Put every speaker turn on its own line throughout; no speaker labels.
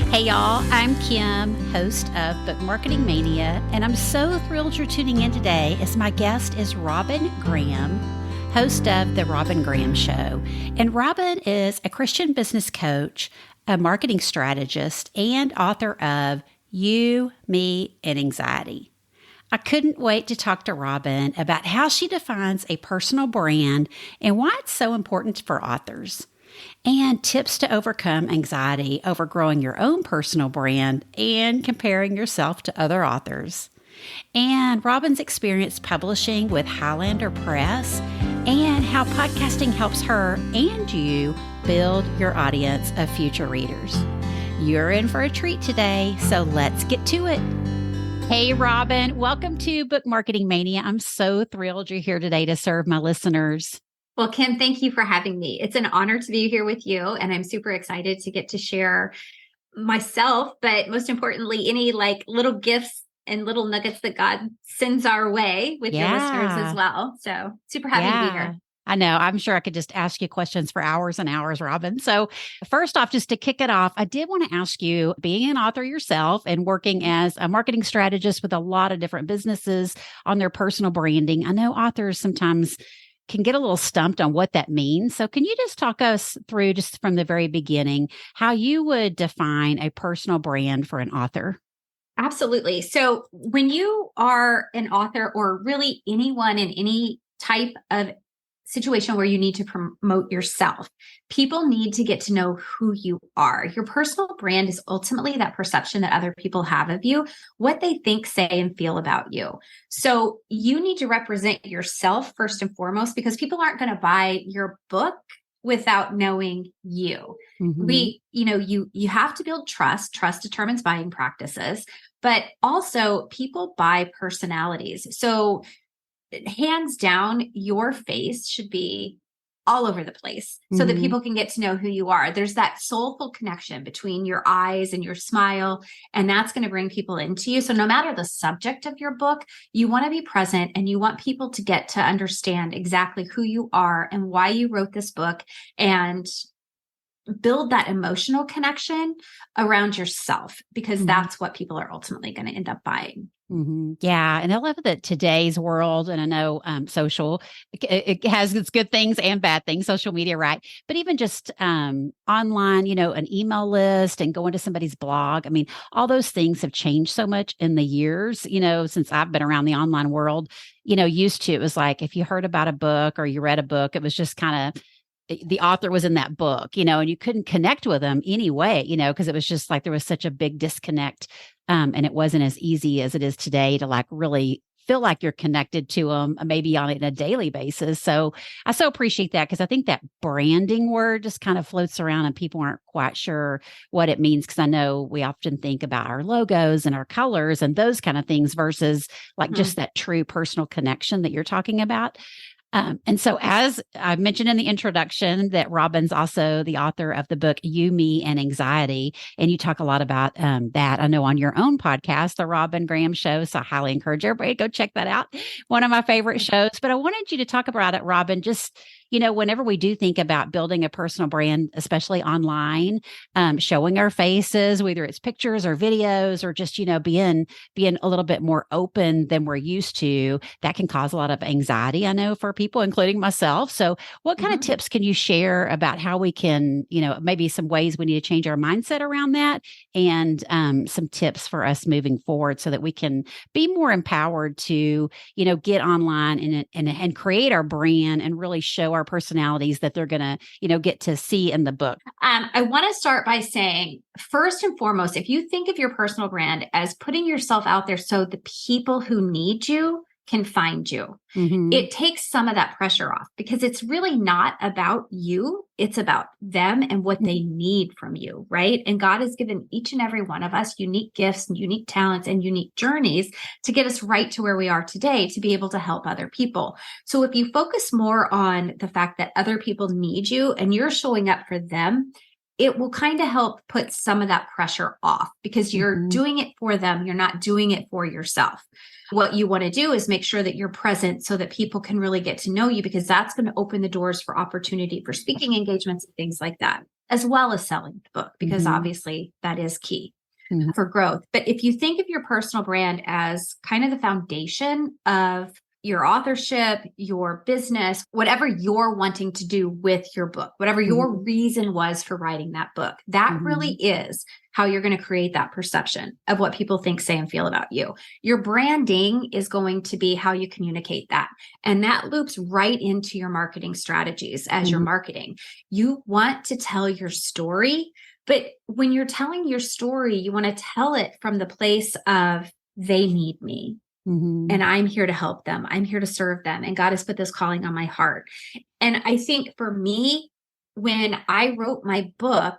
Hey y'all, I'm Kim, host of Book Marketing Mania, and I'm so thrilled you're tuning in today as my guest is Robyn Graham, host of The Robyn Graham Show. And Robyn is a Christian business coach, a marketing strategist, and author of You, Me, and Anxiety. I couldn't wait to talk to Robyn about how she defines a personal brand and why it's so important for authors, and tips to overcome anxiety over growing your own personal brand and comparing yourself to other authors, and Robyn's experience publishing with Highlander Press, and how podcasting helps her and you build your audience of future readers. You're in for a treat today, so let's get to it. Hey, Robyn, welcome to Book Marketing Mania. I'm so thrilled you're here today to serve my listeners.
Well, Kim, thank you for having me. It's an honor to be here with you, and I'm super excited to get to share myself, but most importantly, any little gifts and little nuggets that God sends our way with your listeners as well. So super happy to be here.
I know. I'm sure I could just ask you questions for hours and hours, Robyn. So first off, just to kick it off, I did want to ask you, being an author yourself and working as a marketing strategist with a lot of different businesses on their personal branding, I know authors sometimes can get a little stumped on what that means. So can you just talk us through, just from the very beginning, how you would define a personal brand for an author?
Absolutely. So when you are an author, or really anyone in any type of situation where you need to promote yourself, people need to get to know who you are. Your personal brand is ultimately that perception that other people have of you, what they think, say, and feel about you. So you need to represent yourself first and foremost, because people aren't going to buy your book without knowing you.
Mm-hmm.
You have to build trust. Trust determines buying practices, but also people buy personalities. So hands down, your face should be all over the place so that people can get to know who you are. There's that soulful connection between your eyes and your smile, and that's going to bring people into you. So no matter the subject of your book, you want to be present, and you want people to get to understand exactly who you are and why you wrote this book, and build that emotional connection around yourself, because that's what people are ultimately going to end up buying.
Yeah. And I love that today's world, and I know social, it has its good things and bad things, social media, right? But even just online, an email list and going to somebody's blog. I mean, all those things have changed so much in the years, since I've been around the online world. Used to, it was like, if you heard about a book or you read a book, it was just kind of, the author was in that book, and you couldn't connect with them anyway, because it was just like there was such a big disconnect. And it wasn't as easy as it is today to really feel like you're connected to them, maybe on a daily basis. So I so appreciate that, because I think that branding word just kind of floats around and people aren't quite sure what it means. Because I know we often think about our logos and our colors and those kind of things versus just that true personal connection that you're talking about. And so, as I mentioned in the introduction, that Robyn's also the author of the book, You, Me, and Anxiety. And you talk a lot about that, I know, on your own podcast, The Robyn Graham Show. So I highly encourage everybody to go check that out. One of my favorite shows. But I wanted you to talk about it, Robyn, just, whenever we do think about building a personal brand, especially online, showing our faces, whether it's pictures or videos, or just, being a little bit more open than we're used to, that can cause a lot of anxiety, I know, for people, including myself. So what kind of tips can you share about how we can, maybe some ways we need to change our mindset around that, and some tips for us moving forward so that we can be more empowered to, get online and create our brand and really show our personalities that they're going to, get to see in the book?
I want to start by saying, first and foremost, if you think of your personal brand as putting yourself out there so the people who need you can find you, it takes some of that pressure off, because it's really not about you. It's about them and what they need from you, right? And God has given each and every one of us unique gifts and unique talents and unique journeys to get us right to where we are today, to be able to help other people. So if you focus more on the fact that other people need you and you're showing up for them, it will kind of help put some of that pressure off, because you're doing it for them. You're not doing it for yourself. What you want to do is make sure that you're present so that people can really get to know you, because that's going to open the doors for opportunity for speaking engagements and things like that. as well as selling the book, because obviously that is key for growth. But if you think of your personal brand as kind of the foundation of your authorship, your business, whatever you're wanting to do with your book, whatever your reason was for writing that book, that really is how you're going to create that perception of what people think, say, and feel about you. Your branding is going to be how you communicate that. And that loops right into your marketing strategies as you're marketing. You want to tell your story, but when you're telling your story, you want to tell it from the place of they need me. And I'm here to help them. I'm here to serve them. And God has put this calling on my heart. And I think for me, when I wrote my book,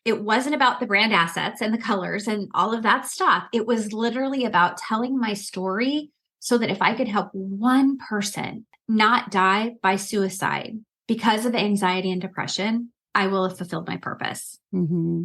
it wasn't about the brand assets and the colors and all of that stuff. It was literally about telling my story so that if I could help one person not die by suicide because of anxiety and depression, I will have fulfilled my purpose.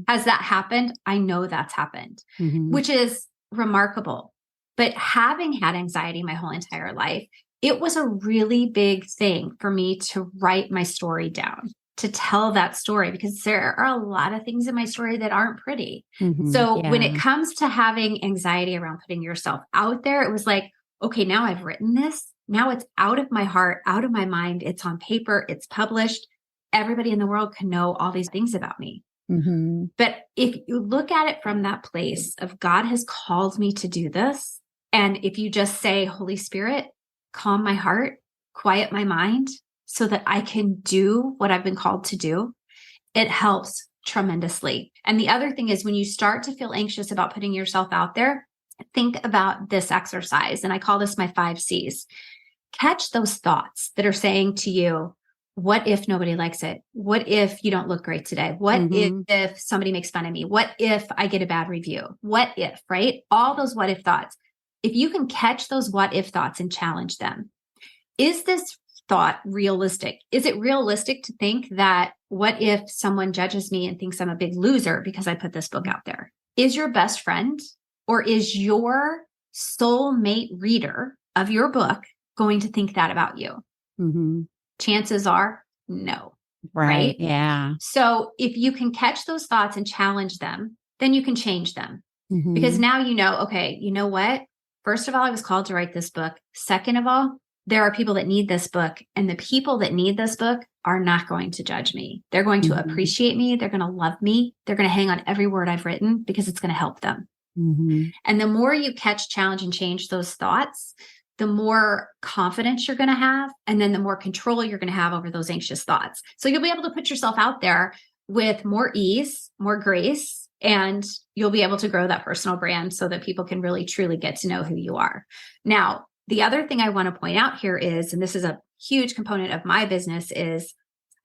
Has that happened? I know that's happened, which is remarkable. But having had anxiety my whole entire life, it was a really big thing for me to write my story down, to tell that story, because there are a lot of things in my story that aren't pretty. So when it comes to having anxiety around putting yourself out there, it was like, okay, now I've written this. Now it's out of my heart, out of my mind. It's on paper. It's published. Everybody in the world can know all these things about me. But if you look at it from that place of God has called me to do this, and if you just say, Holy Spirit, calm my heart, quiet my mind so that I can do what I've been called to do, it helps tremendously. And the other thing is when you start to feel anxious about putting yourself out there, think about this exercise. And I call this my 5 C's. Catch those thoughts that are saying to you, what if nobody likes it? What if you don't look great today? What if somebody makes fun of me? What if I get a bad review? What if, right? All those what if thoughts. If you can catch those what if thoughts and challenge them, is this thought realistic? Is it realistic to think that what if someone judges me and thinks I'm a big loser because I put this book out there? Is your best friend or is your soulmate reader of your book going to think that about you? Chances are no. Right?
Yeah.
So if you can catch those thoughts and challenge them, then you can change them. Because now you know, okay, you know what? First of all, I was called to write this book. Second of all, there are people that need this book, and the people that need this book are not going to judge me. They're going to appreciate me. They're going to love me. They're going to hang on every word I've written because it's going to help them. And the more you catch, challenge, and change those thoughts, the more confidence you're going to have. And then the more control you're going to have over those anxious thoughts. So you'll be able to put yourself out there with more ease, more grace, and you'll be able to grow that personal brand so that people can really, truly get to know who you are. Now, the other thing I want to point out here is, and this is a huge component of my business, is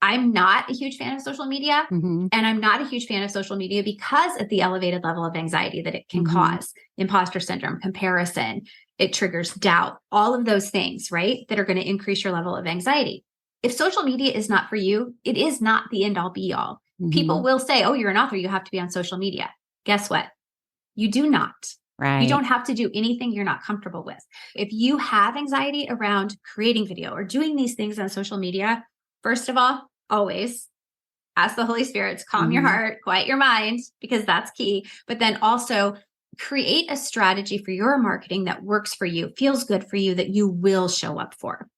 I'm not a huge fan of social media. And I'm not a huge fan of social media because of the elevated level of anxiety that it can cause. Imposter syndrome, comparison, it triggers doubt, all of those things, right? That are going to increase your level of anxiety. If social media is not for you, it is not the end all be all. People will say, oh, you're an author, you have to be on social media. Guess what? You do not.
Right.
You don't have to do anything you're not comfortable with. If you have anxiety around creating video or doing these things on social media, first of all, always ask the Holy Spirit to calm your heart, quiet your mind, because that's key. But then also create a strategy for your marketing that works for you, feels good for you, that you will show up for.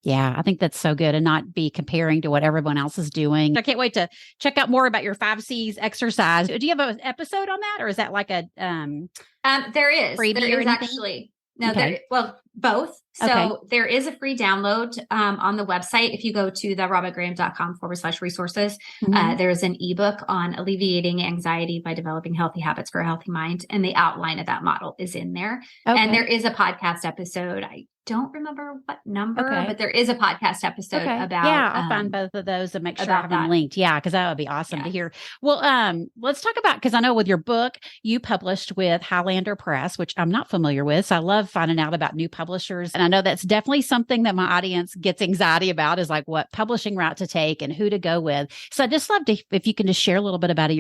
Yeah, I think that's so good, and not be comparing to what everyone else is doing. I can't wait to check out more about your 5 C's exercise. Do you have an episode on that, or is that like a
there is
freebie
actually no
Okay.
Both. So
Okay.
there is a free download on the website. If you go to the robyngraham.com/resources, there's an ebook on alleviating anxiety by developing healthy habits for a healthy mind, and the outline of that model is in there. And there is a podcast episode. I don't remember what number, but there is a podcast episode about.
Yeah, I'll find both of those and make sure I have them linked. Yeah, because that would be awesome to hear. Well, let's talk about, because I know with your book, you published with Highlander Press, which I'm not familiar with. So I love finding out about new publishers. And I know that's definitely something that my audience gets anxiety about, is like what publishing route to take and who to go with. So I'd just love to, if you can just share a little bit about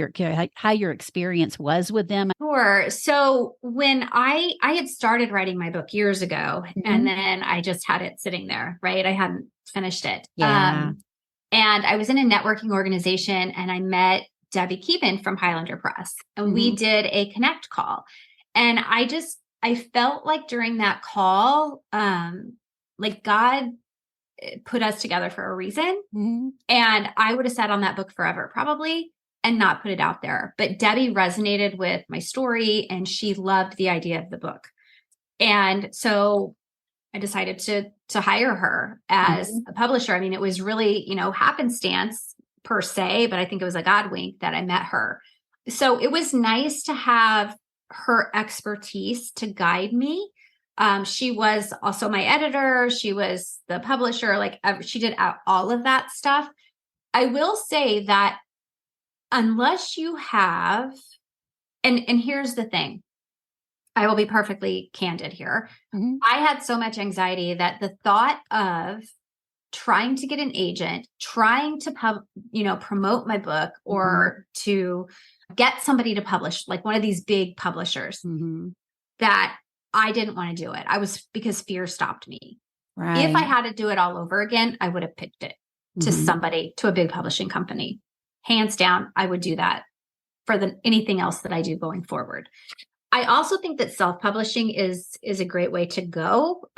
how your experience was with them.
Sure. So when I had started writing my book years ago, and then I just had it sitting there, right? I hadn't finished it.
Yeah.
And I was in a networking organization and I met Debbie Keeban from Highlander Press, and we did a connect call. And I felt like during that call, like God put us together for a reason. And I would have sat on that book forever, probably, and not put it out there. But Debbie resonated with my story and she loved the idea of the book. And so I decided to hire her as a publisher. I mean, it was really, happenstance per se, but I think it was a God wink that I met her. So it was nice to have her expertise to guide me. She was also my editor. She was the publisher. Like she did all of that stuff. I will say that unless you have, and here's the thing, I will be perfectly candid here. I had so much anxiety that the thought of trying to get an agent, trying to promote my book or to get somebody to publish, like one of these big publishers, that I didn't want to do it. Because fear stopped me. Right. If I had to do it all over again, I would have picked it to somebody, to a big publishing company. Hands down, I would do that for anything else that I do going forward. I also think that self-publishing is a great way to go.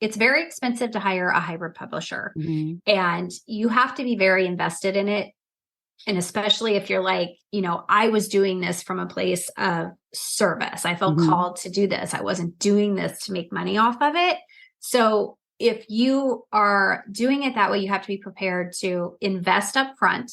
It's very expensive to hire a hybrid publisher, and you have to be very invested in it. And especially if you're like, I was doing this from a place of service. I felt called to do this. I wasn't doing this to make money off of it. So if you are doing it that way, you have to be prepared to invest up front.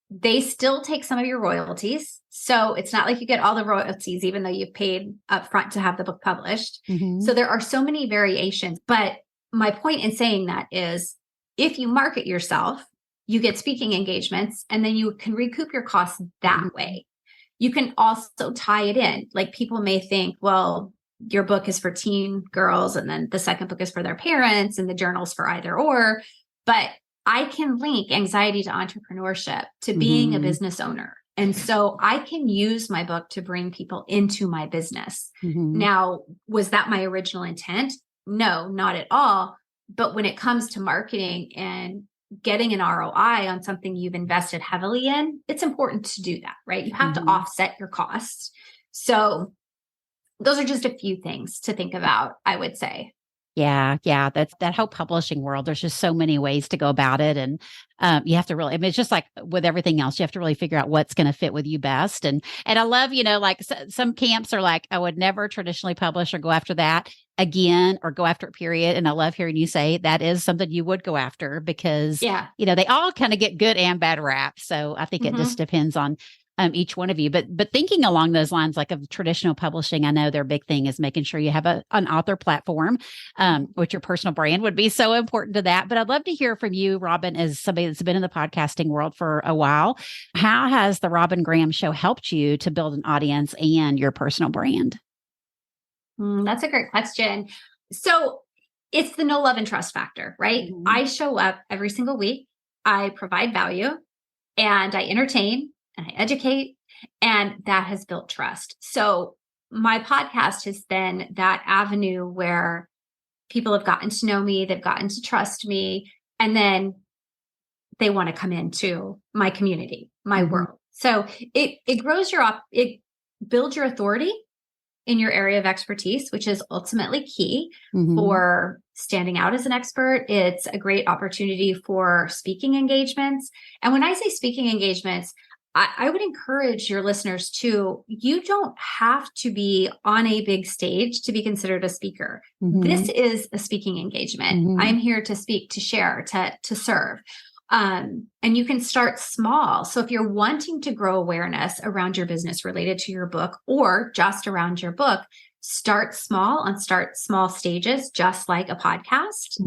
They still take some of your royalties. So it's not like you get all the royalties, even though you've paid up front to have the book published. So there are so many variations. But my point in saying that is, if you market yourself, you get speaking engagements, and then you can recoup your costs that way. You can also tie it in. Like people may think, well, your book is for teen girls, and then the second book is for their parents, and the journal's for either or. But I can link anxiety to entrepreneurship, to being a business owner. And so I can use my book to bring people into my business. Now, was that my original intent? No, not at all. But when it comes to marketing and getting an ROI on something you've invested heavily in, it's important to do that, right? You have to offset your costs. So those are just a few things to think about, I would say.
Yeah. That's that whole publishing world. There's just so many ways to go about it. And you have to really, I mean, it's just like with everything else, you have to really figure out what's going to fit with you best. And I love, like some camps are like, I would never traditionally publish or go after that again, or go after it, period. And I love hearing you say that is something you would go after because, they all kind of get good and bad rap. So I think it just depends on each one of you. But thinking along those lines, like of traditional publishing, I know their big thing is making sure you have an author platform, which your personal brand would be so important to that. But I'd love to hear from you, Robyn, as somebody that's been in the podcasting world for a while. How has the Robyn Graham Show helped you to build an audience and your personal brand?
That's a great question. So it's the know, love, and trust factor, right? I show up every single week. I provide value and I entertain and I educate, and that has built trust. So my podcast has been that avenue where people have gotten to know me, they've gotten to trust me, and then they want to come into my community, my world. So it grows it builds your authority in your area of expertise, which is ultimately key for standing out as an expert. It's a great opportunity for speaking engagements. And when I say speaking engagements, I would encourage your listeners to, you don't have to be on a big stage to be considered a speaker. This is a speaking engagement. I'm here to speak, to share, to serve. And you can start small. So if you're wanting to grow awareness around your business related to your book or just around your book, start small stages, just like a podcast.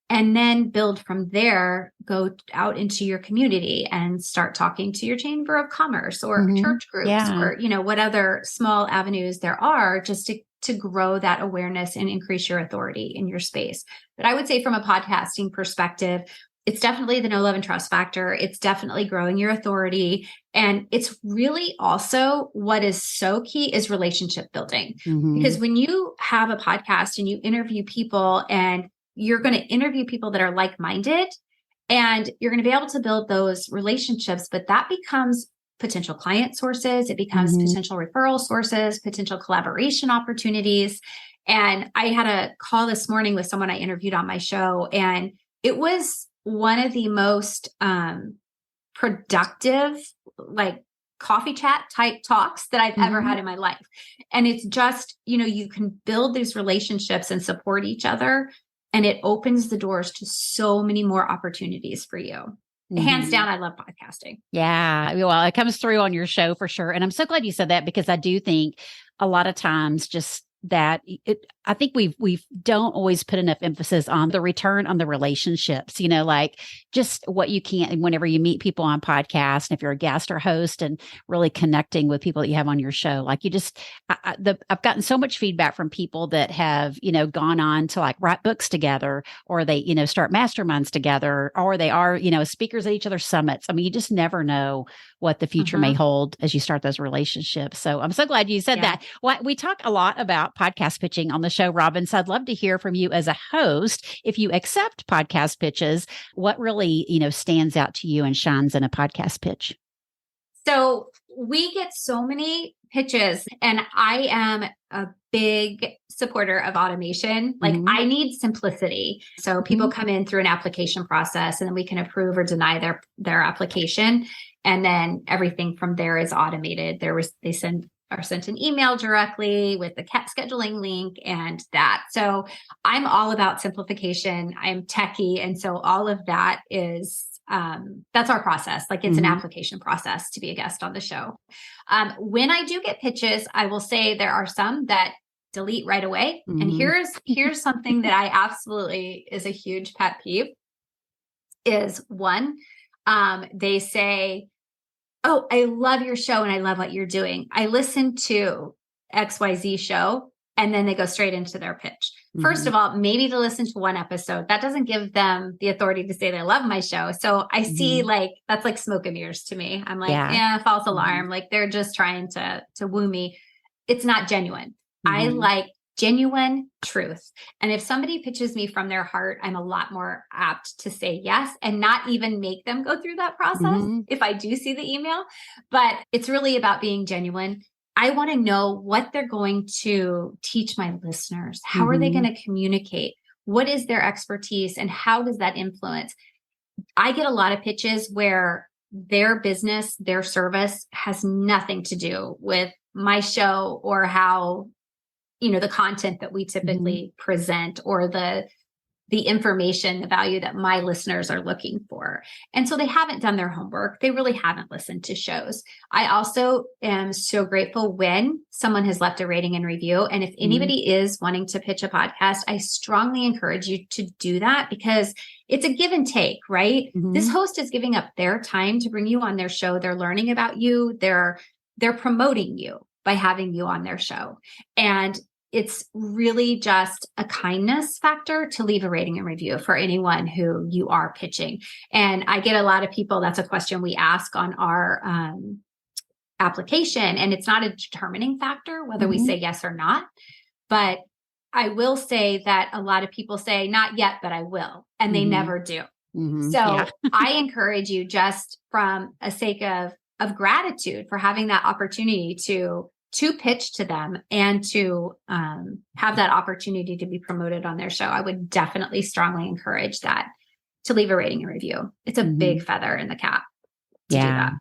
And then build from there, go out into your community and start talking to your chamber of commerce or church groups or, what other small avenues there are just to grow that awareness and increase your authority in your space. But I would say from a podcasting perspective, it's definitely the know, love, and trust factor. It's definitely growing your authority. And it's really also what is so key is relationship building. Because when you have a podcast and you interview people and you're going to interview people that are like-minded, And you're going to be able to build those relationships, but that becomes potential client sources. It becomes potential referral sources, potential collaboration opportunities. And I had a call this morning with someone I interviewed on my show, and it was one of the most productive, like coffee chat type talks that I've ever had in my life. And it's just, you can build these relationships and support each other, and it opens the doors to so many more opportunities for you. Hands down, I love podcasting.
Yeah. Well, it comes through on your show for sure. And I'm so glad you said that, because I do think a lot of times just that I think we don't always put enough emphasis on the return on the relationships, like just what you can whenever you meet people on podcasts, and if you're a guest or host, and really connecting with people that you have on your show. Like I've gotten so much feedback from people that have, gone on to like write books together, or they, start masterminds together, or they are, speakers at each other's summits. I mean, you just never know what the future may hold as you start those relationships. So I'm so glad you said that. Well, we talk a lot about podcast pitching on the show, Robyn. So I'd love to hear from you as a host. If you accept podcast pitches, what really, stands out to you and shines in a podcast pitch?
So we get so many pitches, and I am a big supporter of automation. Like I need simplicity. So people come in through an application process, and then we can approve or deny their application. And then everything from there is automated. They are sent an email directly with the scheduling link and that. So I'm all about simplification. I'm techie. And so all of that is, that's our process. Like it's an application process to be a guest on the show. When I do get pitches, I will say there are some that delete right away. And here's something that I absolutely is a huge pet peeve is one, they say, "Oh, I love your show and I love what you're doing. I listened to XYZ show," and then they go straight into their pitch. First of all, maybe to listen to one episode, that doesn't give them the authority to say they love my show. So I see that's like smoke and mirrors to me. I'm like, false alarm. Like they're just trying to woo me. It's not genuine. I like genuine truth. And if somebody pitches me from their heart, I'm a lot more apt to say yes and not even make them go through that process if I do see the email. But it's really about being genuine. I want to know what they're going to teach my listeners. How are they going to communicate? What is their expertise and how does that influence? I get a lot of pitches where their business, their service has nothing to do with my show or how the content that we typically present or the information, the value that my listeners are looking for. And so they haven't done their homework. They really haven't listened to shows. I also am so grateful when someone has left a rating and review. And if anybody is wanting to pitch a podcast, I strongly encourage you to do that because it's a give and take, right? This host is giving up their time to bring you on their show. They're learning about you. They're promoting you by having you on their show. And it's really just a kindness factor to leave a rating and review for anyone who you are pitching. And I get a lot of people, that's a question we ask on our application. And it's not a determining factor whether we say yes or not. But I will say that a lot of people say, not yet, but I will. And they never do. So I encourage you just from a sake of gratitude for having that opportunity to pitch to them and to have that opportunity to be promoted on their show. I would definitely strongly encourage that to leave a rating and review. It's a big feather in the cap to do that.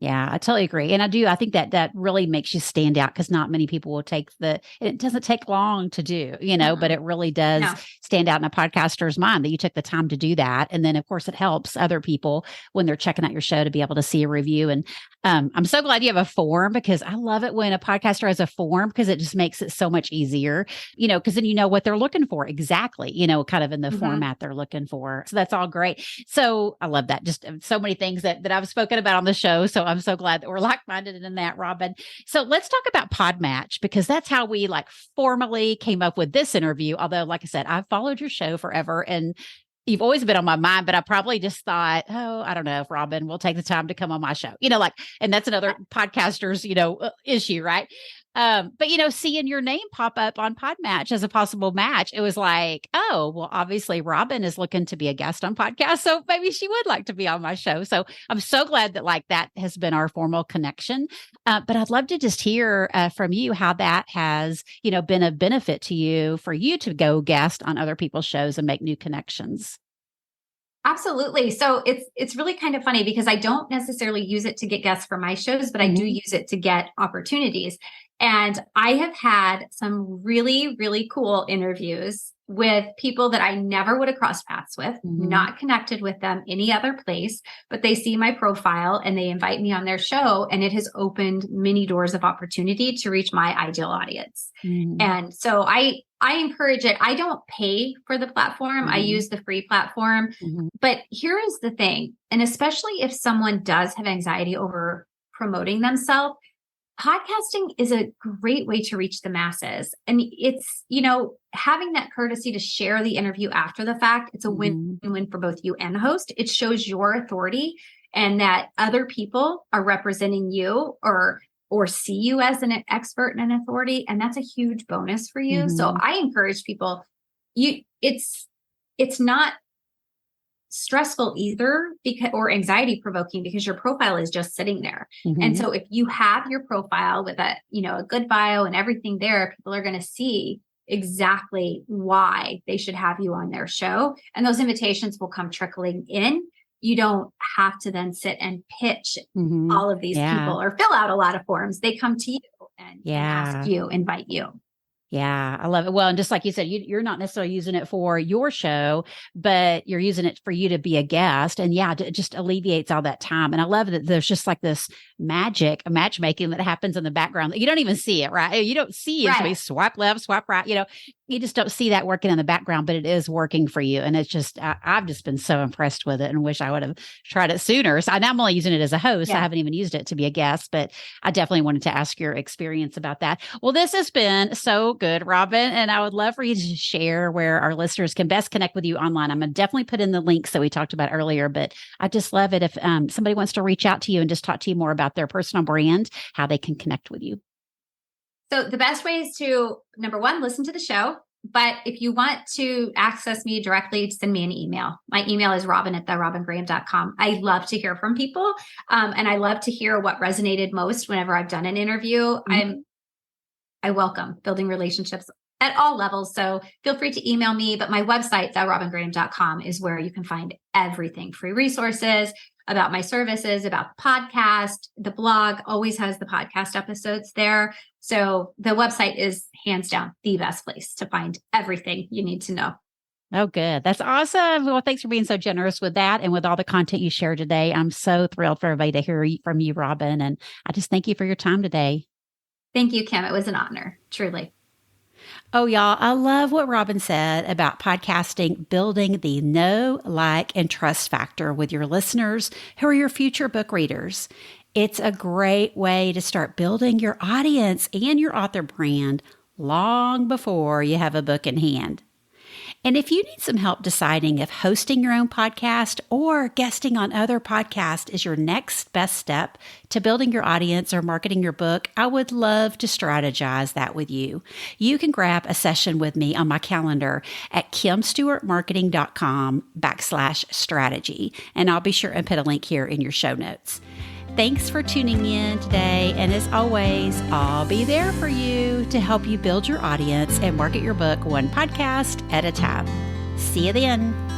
Yeah, I totally agree. And I think that really makes you stand out because not many people will take it doesn't take long to do, but it really does stand out in a podcaster's mind that you took the time to do that. And then of course it helps other people when they're checking out your show to be able to see a review. And I'm so glad you have a form because I love it when a podcaster has a form because it just makes it so much easier, because then you know what they're looking for exactly, kind of in the format they're looking for. So that's all great. So I love that. Just so many things that I've spoken about on the show. So I'm so glad that we're like-minded in that, Robyn. So let's talk about Podmatch because that's how we formally came up with this interview. Although, like I said, I've followed your show forever and you've always been on my mind, but I probably just thought, oh, I don't know if Robyn will take the time to come on my show, and that's another podcaster's, issue, right? But seeing your name pop up on Podmatch as a possible match, it was like, oh, well, obviously Robyn is looking to be a guest on podcast, so maybe she would like to be on my show. So I'm so glad that like that has been our formal connection. But I'd love to just hear from you how that has, been a benefit to you for you to go guest on other people's shows and make new connections.
Absolutely. So it's really kind of funny because I don't necessarily use it to get guests for my shows, but I do use it to get opportunities. And I have had some really, really cool interviews with people that I never would have crossed paths with, not connected with them any other place, but they see my profile and they invite me on their show. And it has opened many doors of opportunity to reach my ideal audience. And so I encourage it. I don't pay for the platform. I use the free platform. But here is the thing, and especially if someone does have anxiety over promoting themselves, podcasting is a great way to reach the masses. And it's, having that courtesy to share the interview after the fact, it's a win-win for both you and the host. It shows your authority and that other people are representing you or see you as an expert and an authority. And that's a huge bonus for you. So I encourage people, it's not stressful either or anxiety provoking because your profile is just sitting there. And so if you have your profile with a good bio and everything there, people are going to see exactly why they should have you on their show. And those invitations will come trickling in. You don't have to then sit and pitch all of these people or fill out a lot of forms. They come to you and ask you, invite you.
Yeah, I love it. Well, and just like you said, you're not necessarily using it for your show, but you're using it for you to be a guest. And it just alleviates all that time. And I love that there's just like this matchmaking that happens in the background that you don't even see it, right? You don't see it. Somebody swipe left, swipe right. You just don't see that working in the background, but it is working for you. And it's just, I've just been so impressed with it and wish I would have tried it sooner. So I'm only using it as a host. I haven't even used it to be a guest, but I definitely wanted to ask your experience about that. Well, this has been so good, Robyn. And I would love for you to share where our listeners can best connect with you online. I'm going to definitely put in the links that we talked about earlier, but I just love it if somebody wants to reach out to you and just talk to you more about their personal brand, how they can connect with you.
So the best way is to, number one, listen to the show. But if you want to access me directly, send me an email. My email is robyn@robyngraham.com. I love to hear from people. And I love to hear what resonated most whenever I've done an interview. I welcome building relationships at all levels. So feel free to email me. But my website, robyngraham.com, is where you can find everything, free resources about my services, about the podcast. The blog always has the podcast episodes there. So the website is hands down the best place to find everything you need to know.
Oh, good. That's awesome. Well, thanks for being so generous with that and with all the content you shared today. I'm so thrilled for everybody to hear from you, Robyn. And I just thank you for your time today.
Thank you, Kim. It was an honor, truly.
Oh, y'all, I love what Robyn said about podcasting, building the know, like, and trust factor with your listeners who are your future book readers. It's a great way to start building your audience and your author brand long before you have a book in hand. And if you need some help deciding if hosting your own podcast or guesting on other podcasts is your next best step to building your audience or marketing your book, I would love to strategize that with you. You can grab a session with me on my calendar at kimstewartmarketing.com/strategy. And I'll be sure and put a link here in your show notes. Thanks for tuning in today. And as always, I'll be there for you to help you build your audience and market your book one podcast at a time. See you then.